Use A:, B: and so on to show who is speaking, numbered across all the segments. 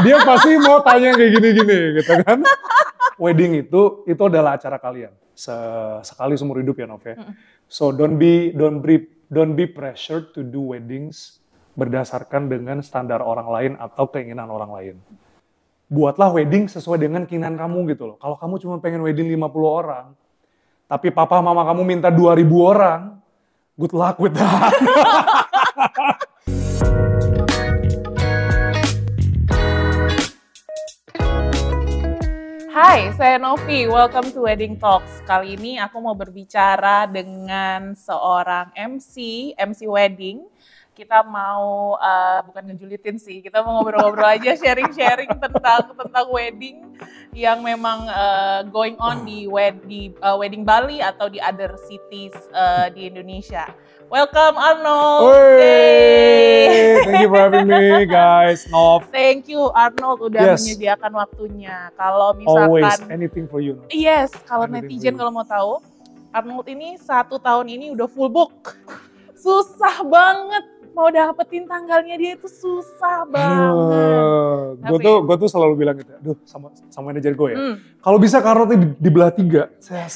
A: dia pasti mau tanya kayak gini-gini gitu kan. Wedding itu adalah acara kalian. Sekali seumur hidup ya Nov ya. So don't be pressured to do weddings berdasarkan dengan standar orang lain atau keinginan orang lain. Buatlah wedding sesuai dengan keinginan kamu gitu loh. Kalau kamu cuma pengen wedding 50 orang, tapi papa mama kamu minta 2.000 orang, good luck with that.
B: Hai, saya Novi. Welcome to Wedding Talks. Kali ini aku mau berbicara dengan seorang MC wedding. Kita mau, bukan ngejulitin sih, kita mau ngobrol-ngobrol aja, sharing-sharing tentang wedding yang memang going on di wedding Bali atau di other cities di Indonesia. Welcome Arnold.
A: Hey, thank you for having me guys, Nov.
B: Thank you Arnold udah menyediakan waktunya. Kalau misalkan
A: always anything for you. Nov.
B: Yes, kalau netizen kalau mau tahu, Arnold ini 1 tahun ini udah full book. Susah banget mau dapetin tanggalnya, dia itu susah banget.
A: Gue tuh selalu bilang gitu, aduh sama manajer gue ya. Kalau bisa karotnya dibelah 3, saya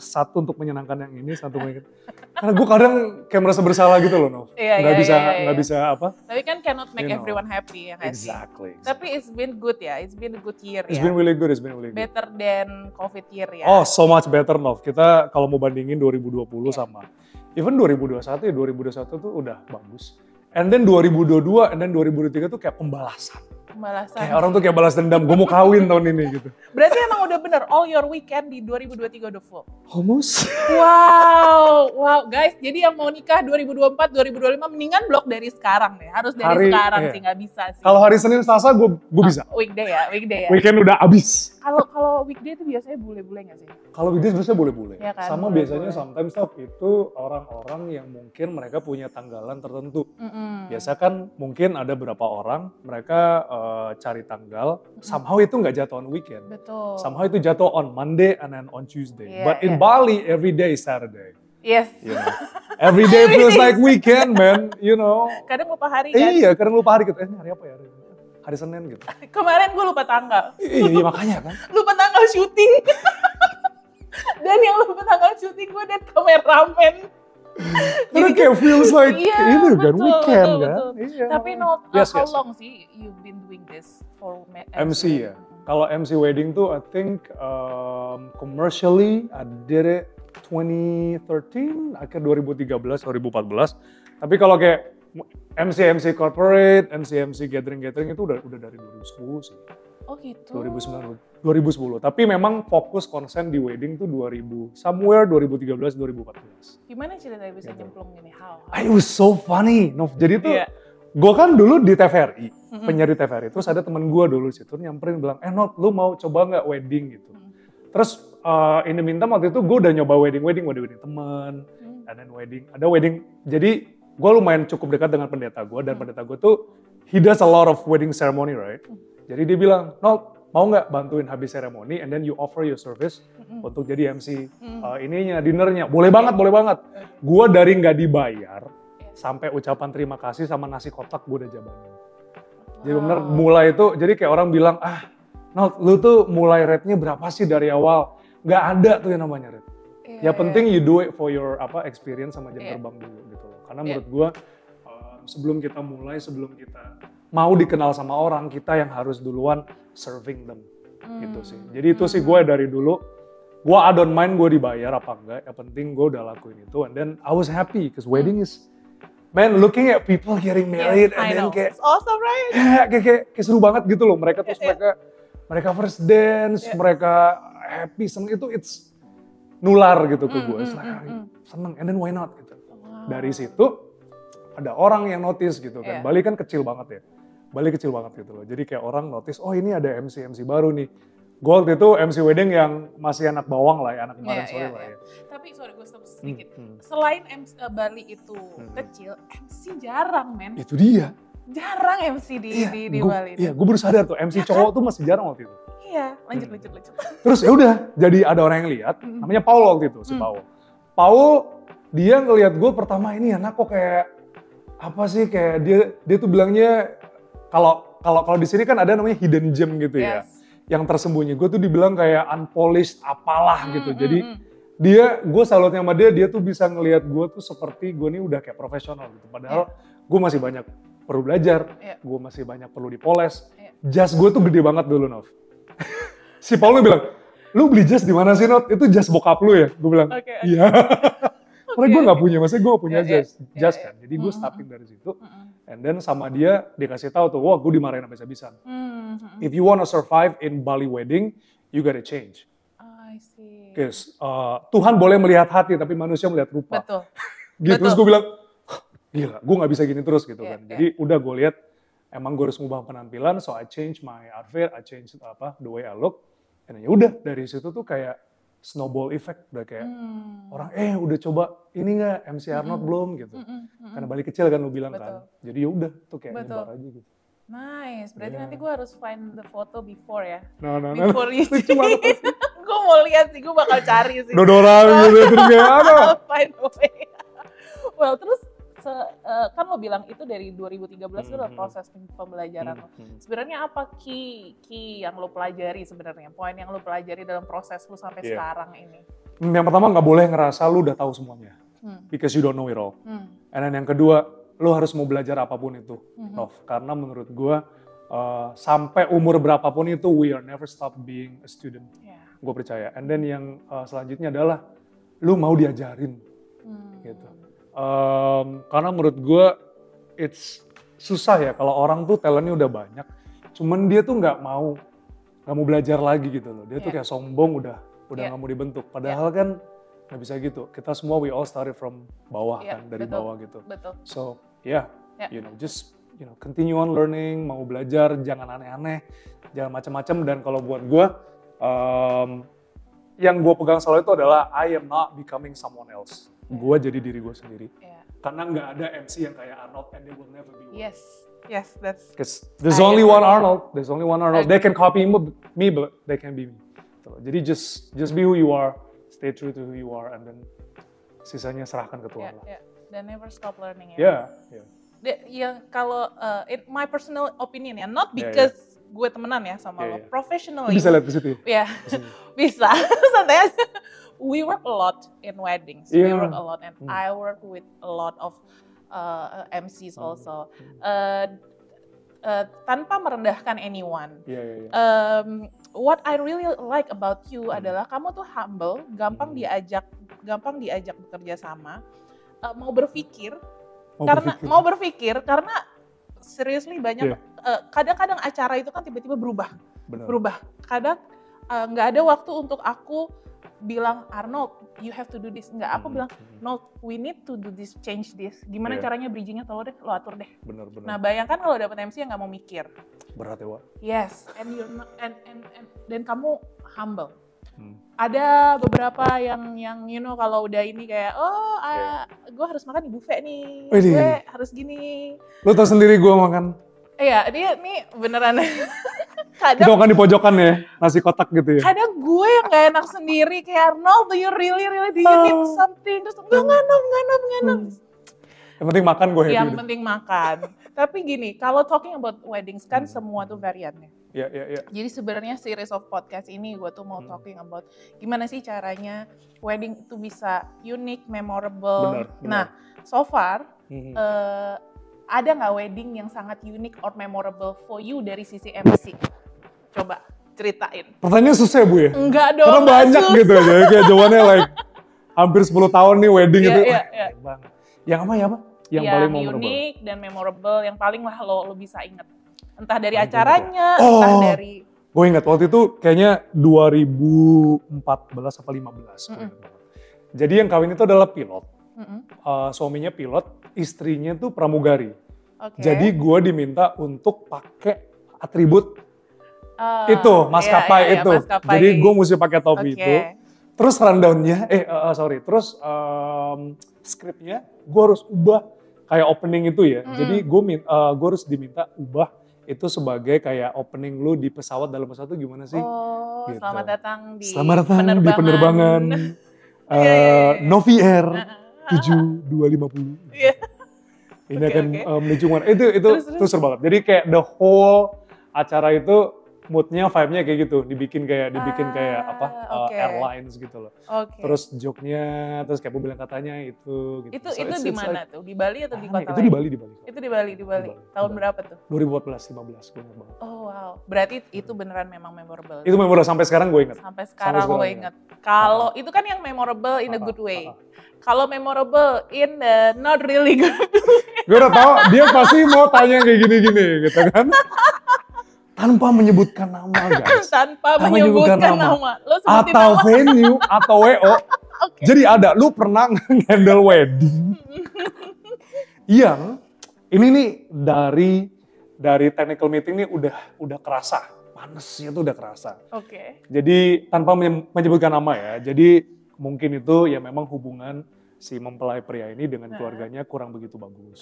A: satu untuk menyenangkan yang ini, satu menyenangkan. Karena gue kadang kayak merasa bersalah gitu loh, Nov. Nggak bisa apa.
B: Tapi kan cannot make everyone happy ya guys.
A: Exactly.
B: Tapi it's been good ya, it's been a good year
A: It's
B: ya.
A: been really good.
B: Better than COVID year ya.
A: Oh, so much better, Nov. Kita kalau mau bandingin 2020 sama even 2021 ya, 2021 tuh udah bagus. And then 2022, and then 2023 tuh kayak pembalasan. Kayak orang tuh kayak balas dendam, gue mau kawin tahun ini gitu.
B: Berarti emang udah bener, all your weekend di 2023 udah full?
A: Almost.
B: Wow, guys, jadi yang mau nikah 2024, 2025 mendingan blok dari sekarang deh. Harus dari sekarang sih, nggak bisa sih.
A: Kalau hari Senin, Selasa gue bisa.
B: Weekday ya.
A: Weekend udah abis.
B: Kalau weekday itu biasanya bule-bule nggak sih?
A: Kalau weekday biasanya boleh-boleh.
B: Ya kan,
A: sama biasanya sometimes itu orang-orang yang mungkin mereka punya tanggalan tertentu. Biasa kan mungkin ada beberapa orang mereka cari tanggal, somehow itu nggak jatuh on weekend.
B: Betul.
A: Somehow itu jatuh on Monday and then on Tuesday. But in Bali, every day is Saturday.
B: Yes.
A: You know? Every day feels like weekend, man. You know.
B: Kadang lupa hari kan?
A: Iya, kadang lupa hari gitu. Ini hari apa ya? Hari Senin gitu.
B: Kemarin gue lupa tanggal.
A: Iya, makanya kan.
B: Lupa tanggal syuting. Dan yang lupa tanggal syuting gue dan kameramen.
A: Karena kayak feels like ini kan weekend kan.
B: Iya. Tapi how long sih you've been doing this for
A: MC ya? Kalau MC wedding tuh I think commercially I did it 2013, akhir 2013, 2014. Tapi kalau kayak MC corporate, MC gathering itu udah dari 2010 sih.
B: Oh gitu.
A: 2010. Tapi memang fokus konsen di wedding tuh 2013, 2014.
B: Gimana ceritanya bisa nyemplung gini? How?
A: It was so funny, Nov. Jadi tuh gue kan dulu di TVRI, penyiar di TVRI. Terus ada temen gue dulu situ nyamperin bilang, Nov, lu mau coba nggak wedding gitu? Terus in the meantime waktu itu gue udah nyoba wedding temen, and then ada wedding. Jadi gue lumayan cukup dekat dengan pendeta gue, dan pendeta gue tuh he does a lot of wedding ceremony, right? Jadi dia bilang, Nov, mau nggak bantuin habis seremoni, and then you offer your service untuk jadi MC dinnernya. Boleh banget. Gue dari nggak dibayar sampai ucapan terima kasih sama nasi kotak gue udah jabanin. Jadi bener mulai itu, jadi kayak orang bilang, Nov, lu tuh mulai rate-nya berapa sih dari awal? Nggak ada tuh yang namanya rate. Ya penting you do it for your experience sama jam terbang dulu gitu loh. Karena menurut gue sebelum kita mau dikenal sama orang, kita yang harus duluan serving them gitu sih. Jadi itu sih gue dari dulu, gue I don't mind gue dibayar apa enggak, yang penting gue udah lakuin itu, and then I was happy because wedding is, man, looking at people getting married and then kayak,
B: it's awesome, right?
A: Kayak seru banget gitu loh. Mereka first dance, mereka happy, seneng, itu it's nular gitu ke gue. Seneng, and then why not gitu. Dari situ ada orang yang notice gitu kan. Bali kan kecil banget ya. Gitu loh. Jadi kayak orang notice, oh ini ada MC baru nih. Gue waktu itu MC wedding yang masih anak bawang lah ya, anak kemarin sore lah ya.
B: Tapi sorry gue stop sedikit. Selain Bali itu kecil, MC jarang men.
A: Itu dia.
B: Jarang MC di Bali.
A: Iya, gue baru sadar tuh MC cowok tuh masih jarang waktu itu.
B: Iya, lanjut.
A: Terus ya udah, jadi ada orang yang lihat, namanya Paul waktu itu, si Paul. Paul, dia ngelihat gue pertama, ini anak kok kayak apa sih, kayak dia tuh bilangnya kalau di sini kan ada namanya hidden gem gitu ya. Yang tersembunyi. Gue tuh dibilang kayak unpolished apalah gitu. Jadi gue salutnya sama dia tuh bisa ngelihat gue tuh seperti gue nih udah kayak profesional gitu. Padahal gue masih banyak perlu belajar, gue masih banyak perlu dipoles. Jas gue tuh gede banget dulu, Nov. Si Paul bilang, lu beli jas di mana sih, Not? Itu jas bokap lu ya? Gue bilang, iya. Karena gue nggak punya, maksudnya gue punya jas kan. Jadi gue starting dari situ. And then sama dia dikasih tahu tuh, wah gue dimarahin habis-habisan. If you wanna survive in Bali wedding, you gotta change.
B: I see.
A: Because Tuhan boleh melihat hati, tapi manusia melihat rupa.
B: Betul.
A: Gitu, terus gue bilang, gila, gue nggak bisa gini terus gitu kan. Jadi udah gue lihat, emang gue harus ngubah penampilan, so I change my outfit, I change the way I look. Dan ya udah dari situ tuh kayak snowball effect, udah kayak orang udah coba ini nggak MC Arnold belum gitu. Karena Bali kecil kan lu bilang kan. Jadi ya udah tuh kayak nyebar aja gitu.
B: Nice, berarti nanti gue harus find the photo before ya.
A: Before
B: you gue mau lihat sih, gue bakal cari sih.
A: Dodoran gitu terus kayak apa?
B: Find a way. Well, terus kan lo bilang itu dari 2013 itu udah proses pembelajaran lo. Sebenarnya apa key yang lo pelajari sebenarnya? Poin yang lo pelajari dalam proses lo sampai sekarang ini?
A: Yang pertama nggak boleh ngerasa lo udah tahu semuanya. Because you don't know it all. And then yang kedua, lo harus mau belajar apapun itu. Nov. Karena menurut gue, sampai umur berapapun itu, we are never stop being a student. Gue percaya. And then yang selanjutnya adalah, lo mau diajarin. Gitu. Karena menurut gue it's susah ya kalau orang tuh talentnya udah banyak, cuman dia tuh nggak mau belajar lagi gitu loh. Dia tuh kayak sombong udah nggak mau dibentuk. Padahal kan nggak bisa gitu. Kita semua we all started from bawah kan, dari bawah gitu. So just continue on learning, mau belajar, jangan aneh-aneh, jangan macam-macam. Dan kalau buat gue, yang gue pegang selalu itu adalah I am not becoming someone else. Gue jadi diri gue sendiri. Karena nggak ada MC yang kayak Arnold and they will never be one.
B: Yes, that's.
A: Because there's only one Arnold. They can copy me, but they can be me. Jadi just be who you are, stay true to who you are, and then sisanya serahkan ke Tuhan lah.
B: Dan never stop learning ya.
A: Yeah.
B: Kalau in my personal opinion ya, not because gue temenan ya sama lo, professionally.
A: Bisa lihat ke situ ya?
B: Bisa. Santai aja. We work a lot in weddings. We work a lot, and I work with a lot of MCs also. Tanpa merendahkan anyone. What I really like about you adalah kamu tuh humble, gampang diajak bekerja sama, mau berpikir karena seriously banyak kadang-kadang acara itu kan tiba-tiba berubah. Kadang nggak ada waktu untuk aku bilang, Arnold, you have to do this. Enggak, aku bilang, no, we need to do this, change this. Gimana caranya bridging-nya, lo atur deh.
A: Benar.
B: Nah, bayangkan kalau dapet MC yang nggak mau mikir.
A: Berat ya, Wak.
B: Yes, and you're not, dan kamu humble. Ada beberapa yang kalau udah ini kayak, gue harus makan di buffet nih, gue harus gini.
A: Lo tau sendiri gue makan.
B: Iya, dia nih beneran.
A: Kita makan di pojokan ya, nasi kotak gitu ya.
B: Kadang gue yang gak enak sendiri, kayak Arnold, do you really do you need something? Terus enggak nom.
A: Yang penting makan gue happy.
B: Yang penting makan. Tapi gini, kalau talking about weddings kan semua tuh variannya.
A: Iya.
B: Jadi sebenarnya series of podcast ini gue tuh mau talking about gimana sih caranya wedding itu bisa unique, memorable.
A: Benar.
B: Nah, so far ada nggak wedding yang sangat unik or memorable for you dari sisi MC? Coba ceritain.
A: Pertanyaannya susah ya, Bu ya?
B: Enggak dong.
A: Karena banyak susah. Gitu ya, kayak jawabannya hampir 10 tahun nih wedding itu.
B: Iya.
A: Yang apa? Yang paling memorable?
B: Unik dan memorable, yang paling lah lo bisa inget. Entah dari acaranya, entah dari...
A: Gue ingat waktu itu kayaknya 2014 atau 2015. Jadi yang kawin itu adalah pilot. Suaminya pilot, istrinya tuh pramugari. Jadi gue diminta untuk pakai atribut itu, maskapai itu.
B: Maskapai.
A: Jadi gue mesti pakai topi itu. Terus rundownnya, terus skripnya gue harus ubah kayak opening itu ya. Jadi gue harus diminta ubah itu sebagai kayak opening lu di pesawat, dalam pesawat itu gimana sih?
B: Gitu. Selamat datang di
A: penerbangan Novi Air 7250. Ini akan menuju mana? Itu seru banget. Jadi kayak the whole acara itu moodnya, vibe-nya kayak gitu, dibikin kayak apa airlines gitu loh. Terus joke-nya, terus kayak bilang katanya itu. Gitu.
B: Itu di mana tuh? Di Bali atau di kota lain?
A: Itu di Bali.
B: Itu di Bali. Tahun berapa tuh?
A: 2014, 15, gue ingat banget.
B: Oh wow, berarti itu beneran memang memorable.
A: Itu memorable sampai sekarang gue ingat.
B: Sampai sekarang gue ingat. Kalau itu kan yang memorable in a good way. Kalau memorable in the not really good way.
A: Gue udah tahu dia pasti mau tanya kayak gini-gini gitu kan. Tanpa menyebutkan nama, guys.
B: Tanpa menyebutkan nama. Lo sebutin
A: atau
B: nama.
A: venue, atau WO. Jadi ada, lu pernah handle wedding yang ini nih dari technical meeting nih udah kerasa. Panasnya tuh udah kerasa. Jadi tanpa menyebutkan nama ya. Jadi mungkin itu ya memang hubungan si mempelai pria ini dengan keluarganya kurang begitu bagus.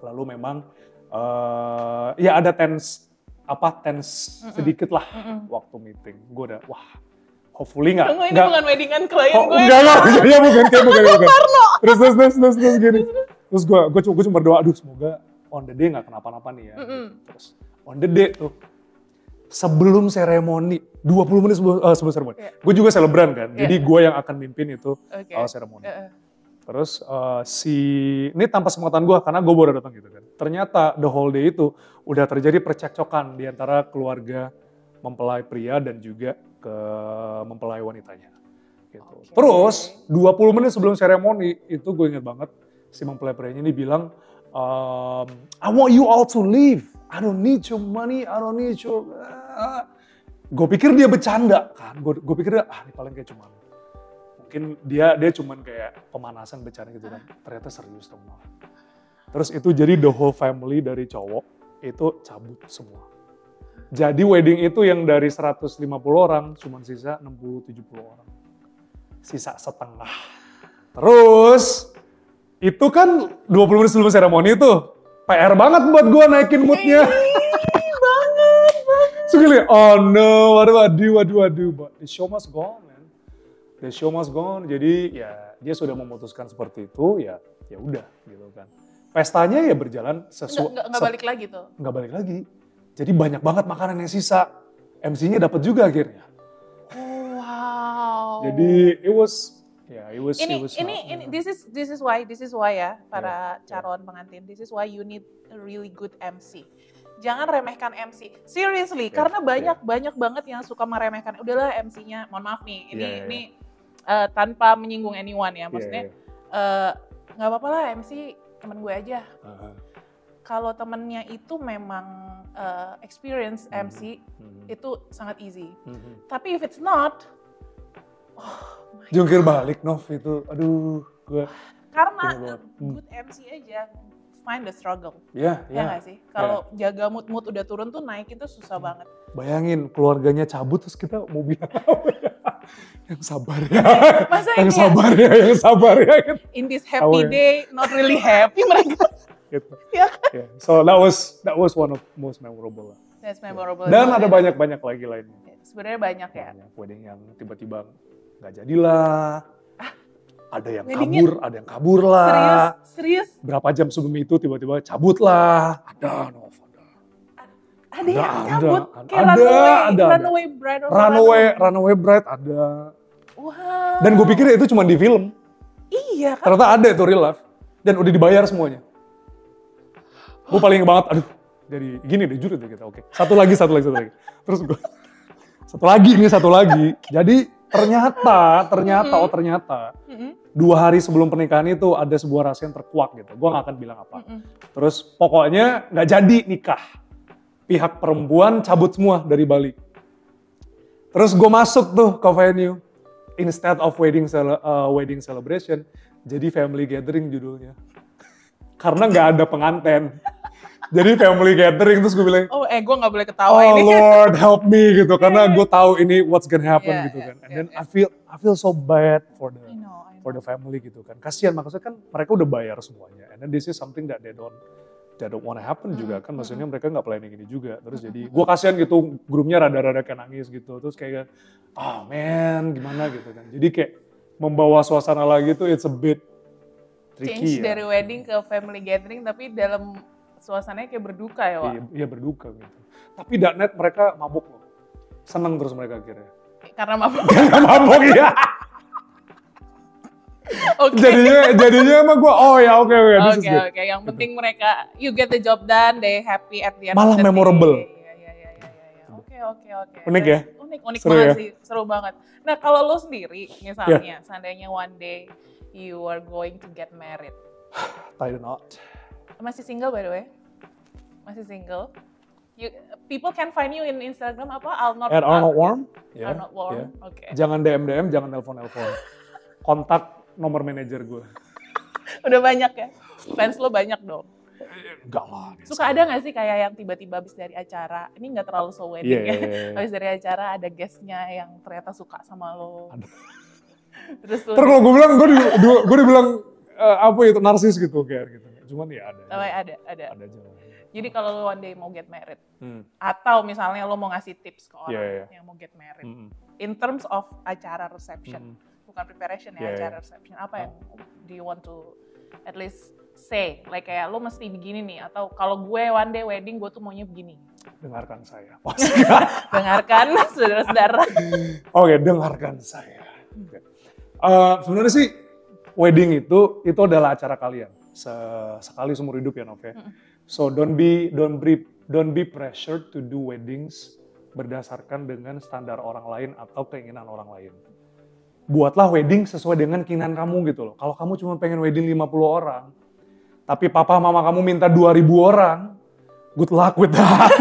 A: Lalu memang ya ada tense sedikit lah waktu meeting. Gue udah, wah, hopefully nggak.
B: Tunggu, ini bukan weddingan klien gue.
A: Enggak, ya bukan. Terus gini. Terus gue cuma berdoa, aduh semoga on the day nggak kenapa-napa nih ya. Terus on the day tuh, sebelum seremoni, 20 menit sebelum seremoni. Gue juga celebran kan, jadi gue yang akan mimpin itu seremoni. Terus ini tanpa sepengetahuan gue, karena gue baru datang gitu kan. Ternyata the whole day itu udah terjadi percekcokan di antara keluarga mempelai pria dan juga ke mempelai wanitanya. Gitu. Terus 20 menit sebelum seremoni itu gue ingat banget si mempelai prianya ini bilang, I want you all to leave. I don't need your money, I don't need your... Gue pikir dia bercanda kan, gue pikir dia, ini paling kayak cuman mungkin dia cuman kayak pemanasan bercanda gitu kan. Ternyata serius dong malah. Terus itu jadi the whole family dari cowok itu cabut semua. Jadi wedding itu yang dari 150 orang cuman sisa 60-70 orang. Sisa setengah. Terus itu kan 20 menit sebelum seremoni itu PR banget buat gue naikin moodnya.
B: Banget.
A: So gue oh no, waduh, but the show must go on. The show must go on, jadi ya dia sudah memutuskan seperti itu, ya udah gitu kan. Pestanya ya berjalan sesuai.
B: Nggak balik lagi tuh?
A: Nggak balik lagi. Jadi banyak banget makanan yang sisa. MC-nya dapat juga akhirnya.
B: Wow.
A: Jadi it was
B: this is why ya para calon pengantin. This is why you need a really good MC. Jangan remehkan MC, seriously, karena banyak banget yang suka meremehkan. Udahlah MC-nya, mohon maaf nih, ini tanpa menyinggung anyone ya, maksudnya nggak apa-apa lah MC temen gue aja. Kalau temennya itu memang experience MC, itu sangat easy. Tapi if it's not,
A: jungkir balik Nov itu, aduh gue.
B: Karena good MC aja. Find the struggle. Ya nggak sih? Kalau jaga mood udah turun tuh naik itu susah banget.
A: Bayangin keluarganya cabut terus kita mau bilang apa ya? Yang sabar ya. Yang sabar ya. Gitu.
B: In this happy day, not really happy mereka.
A: Gitu. Ya. So that was one of most memorable.
B: That's memorable.
A: Dan ada banyak lagi lainnya.
B: Sebenarnya banyak ya.
A: Wedding yang tiba-tiba nggak jadilah. Ada yang kabur lah.
B: Serius?
A: Berapa jam sebelum itu tiba-tiba cabut lah. Ada yang cabut?
B: Runaway bride.
A: Runaway bride ada.
B: Wow.
A: Dan gue pikir itu cuma di film.
B: Iya kan?
A: Ternyata ada itu real life. Dan udah dibayar semuanya. Gue paling banget, aduh. Jadi gini deh, jujur deh kita, oke. Satu lagi. Terus gue, satu lagi. Jadi ternyata 2 hari sebelum pernikahan itu ada sebuah rahasia yang terkuak gitu. Gue gak akan bilang apa. Terus pokoknya gak jadi nikah. Pihak perempuan cabut semua dari Bali. Terus gue masuk tuh ke venue. Instead of wedding celebration, jadi family gathering judulnya. Karena gak ada pengantin. Jadi family gathering, terus gue bilang,
B: gue gak boleh ketawa ini.
A: Oh Lord, help me gitu, karena gue tahu ini what's gonna happen gitu kan. And then I feel so bad for the family gitu kan. Kasihan, maksudnya kan mereka udah bayar semuanya. And then this is something that they don't want to happen juga kan. Maksudnya mereka nggak planning ini juga. Terus jadi gue kasihan gitu, grupnya rada-rada kayak nangis gitu. Terus kayak, man gimana gitu kan. Jadi kayak membawa suasana lagi tuh it's a bit tricky.
B: Change dari wedding ke family gathering, tapi dalam suasananya kayak berduka ya, Wak?
A: Iya berduka gitu. Tapi .net mereka mabuk loh. Seneng terus mereka akhirnya.
B: Karena mabuk.
A: Karena mabuk ya.
B: Oke.
A: Jadinya emang gue, oh ya oke.
B: Oke. Yang penting mereka, you get the job done, they happy at the end
A: malah
B: of the
A: memorable.
B: Iya. Oke.
A: Unik ya?
B: Unik
A: Seru
B: banget
A: ya?
B: sih, seru banget. Nah kalau lo sendiri, misalnya, seandainya one day you are going to get married.
A: Tie the knot.
B: Masih single by the way? Masih single? People can find you in Instagram apa?
A: At Arnold Warm.
B: Arnold Warm, oke.
A: Jangan DM, jangan nelpon. Kontak nomor manajer gue.
B: Udah banyak ya? Fans lo banyak dong?
A: Enggak lah.
B: Suka ada gak sih kayak yang tiba-tiba habis dari acara, ini gak terlalu so wedding ya, habis dari acara ada guestnya yang ternyata suka sama lo. Terus
A: kalau gue bilang, gue dibilang apa itu, narsis gitu kayak gitu. Cuman ya ada.
B: Ada
A: Ada.
B: Jadi kalau lo one day mau get married, atau misalnya lo mau ngasih tips ke orang yang mau get married, in terms of acara reception, bukan preparation ya, acara reception, apa yang do you want to at least say, like kayak lo mesti begini nih, atau kalau gue one day wedding gue tuh maunya begini.
A: Dengarkan saya.
B: Dengarkan saudara-saudara.
A: Oke, dengarkan saya. Sebenarnya sih wedding itu adalah acara kalian sekali seumur hidup ya Nov ya. So don't be pressured to do weddings berdasarkan dengan standar orang lain atau keinginan orang lain. Buatlah wedding sesuai dengan keinginan kamu gitu loh. Kalau kamu cuma pengen wedding 50 orang, tapi papa mama kamu minta 2.000 orang, good luck with that.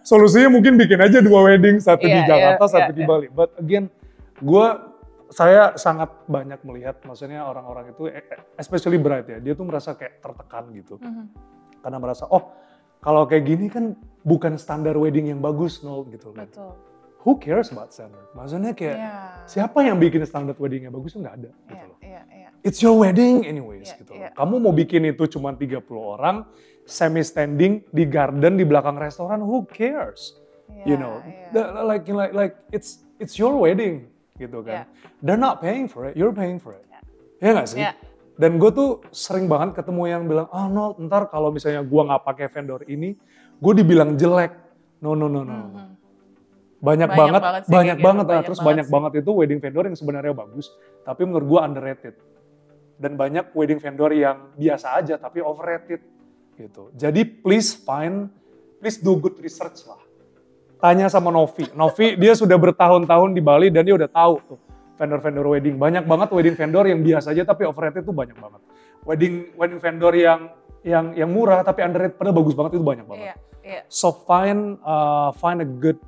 A: Solusinya mungkin bikin aja 2 wedding, satu di Jakarta, satu di Bali. But again, saya sangat banyak melihat, maksudnya orang-orang itu, especially bride ya, dia tuh merasa kayak tertekan gitu. Karena merasa, oh kalau kayak gini kan bukan standar wedding yang bagus, no gitu kan. Who cares about standard? Maksudnya kayak siapa yang bikin standar wedding yang bagus? Nggak ada gitu loh. It's your wedding anyways gitu loh. Kamu mau bikin itu cuma 30 orang, semi standing di garden di belakang restoran, who cares? You know, like it's your wedding gitu kan. They're not paying for it, you're paying for it. Ya nggak sih? Dan gue tuh sering banget ketemu yang bilang, oh no, ntar kalau misalnya gue nggak pakai vendor ini, gue dibilang jelek. No. Banyak banget. Terus banyak banget itu wedding vendor yang sebenarnya bagus, tapi menurut gue underrated. Dan banyak wedding vendor yang biasa aja, tapi overrated gitu. Jadi please do good research lah. Tanya sama Novi, dia sudah bertahun-tahun di Bali dan dia udah tahu tuh vendor-vendor wedding. Banyak banget wedding vendor yang biasa aja tapi overrated tuh banyak banget. Wedding vendor yang murah tapi underrated padahal bagus banget itu banyak banget. So find a good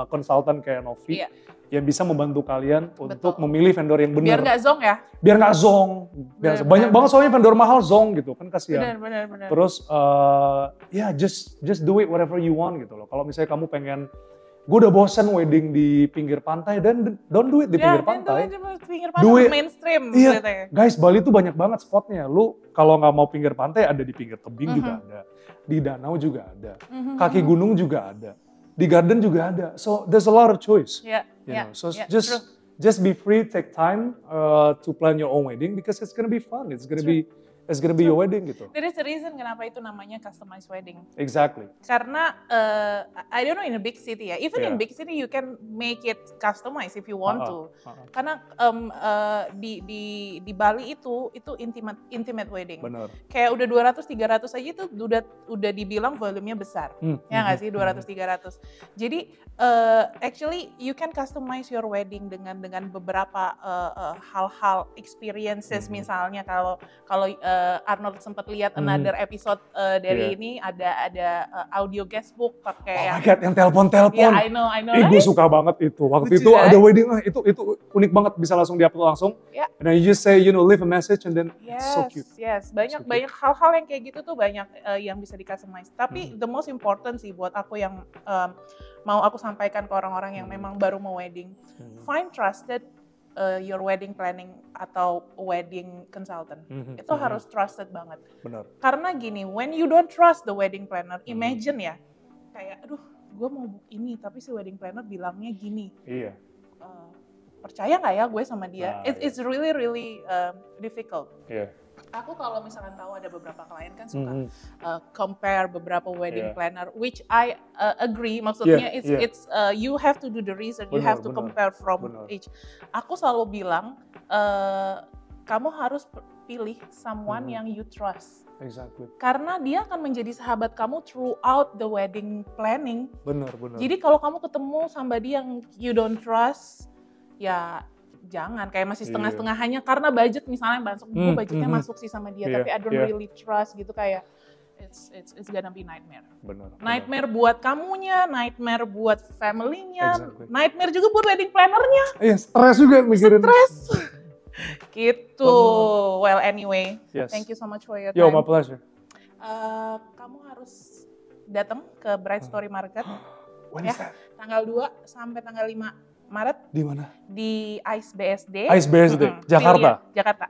A: konsultan kayak Novi yang bisa membantu kalian untuk memilih vendor yang benar.
B: Biar nggak zonk ya?
A: Biar nggak zonk. Banyak banget soalnya vendor mahal zonk gitu kan kasihan.
B: Benar.
A: Terus just do it whatever you want gitu loh. Kalau misalnya kamu pengen, gue udah bosen wedding di pinggir pantai, dan don't do it di pinggir pantai.
B: Do it mainstream.
A: Iya, guys, Bali tuh banyak banget spotnya. Lu kalau nggak mau pinggir pantai ada di pinggir tebing juga ada, di danau juga ada, kaki gunung juga ada, di garden juga ada. So there's a lot of choice. Just be free, take time to plan your own wedding because it's gonna be fun. It's gonna be your wedding gitu.
B: There is a reason kenapa itu namanya customized wedding.
A: Exactly.
B: Karena I don't know in a big city ya. Even in big city you can make it customized if you want to. Karena di Bali itu intimate wedding.
A: Bener.
B: Kayak udah 200-300 aja itu udah dibilang volumenya besar. Ya nggak sih 200-300. Jadi actually you can customize your wedding dengan beberapa hal-hal experiences. Misalnya kalau Arnold sempat lihat another episode dari ini ada audio guestbook pakai
A: yang telepon-telepon.
B: Yeah, I know.
A: Gue suka banget itu. Waktu itu ada wedding, itu unik banget, bisa langsung di-upload langsung. And then you just say, leave a message and then it's so cute.
B: Yes, banyak hal-hal yang kayak gitu tuh banyak yang bisa di-customize. Tapi the most important sih buat aku yang mau aku sampaikan ke orang-orang yang memang baru mau wedding, find trusted your wedding planning atau wedding consultant. Itu harus trusted banget.
A: Benar.
B: Karena gini, when you don't trust the wedding planner, imagine ya, kayak aduh gue mau book ini tapi si wedding planner bilangnya gini.
A: Iya.
B: Percaya nggak ya gue sama dia? It's really difficult.
A: Iya.
B: Aku kalau misalkan tahu ada beberapa klien kan suka compare beberapa wedding planner, which I agree. Maksudnya it's you have to do the research, you have to compare from each. Aku selalu bilang kamu harus pilih someone yang you trust.
A: Exactly.
B: Karena dia akan menjadi sahabat kamu throughout the wedding planning.
A: Benar.
B: Jadi kalau kamu ketemu somebody yang you don't trust, ya jangan, kayak masih setengah-setengah hanya karena budget misalnya budgetnya masuk sih sama dia, tapi I don't really trust gitu, kayak it's gonna be nightmare. Nightmare buat kamunya, nightmare buat family-nya, nightmare juga buat wedding planner-nya.
A: Iya, stres juga mikirin.
B: Stres. Gitu. Well anyway, thank you so much for your time.
A: Yo, my pleasure.
B: Kamu harus datang ke Bright Story Market.
A: When is that?
B: Tanggal 2 sampai tanggal 5 Maret.
A: Di mana?
B: Di Ice BSD.
A: Ice BSD, Jakarta.
B: Jakarta.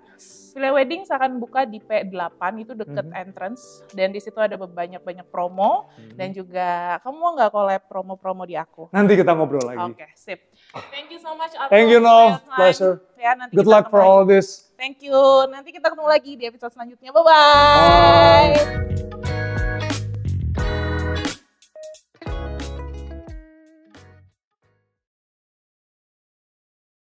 B: Villa Weddings akan buka di P8, itu deket entrance, dan di situ ada banyak promo, dan juga kamu mau nggak collab promo-promo di aku?
A: Nanti kita ngobrol lagi.
B: Oke, sip. Thank you so much.
A: Thank you, Nov. Pleasure.
B: Ya, nanti
A: Good luck for all this.
B: Thank you. Nanti kita ketemu lagi di episode selanjutnya. Bye-bye.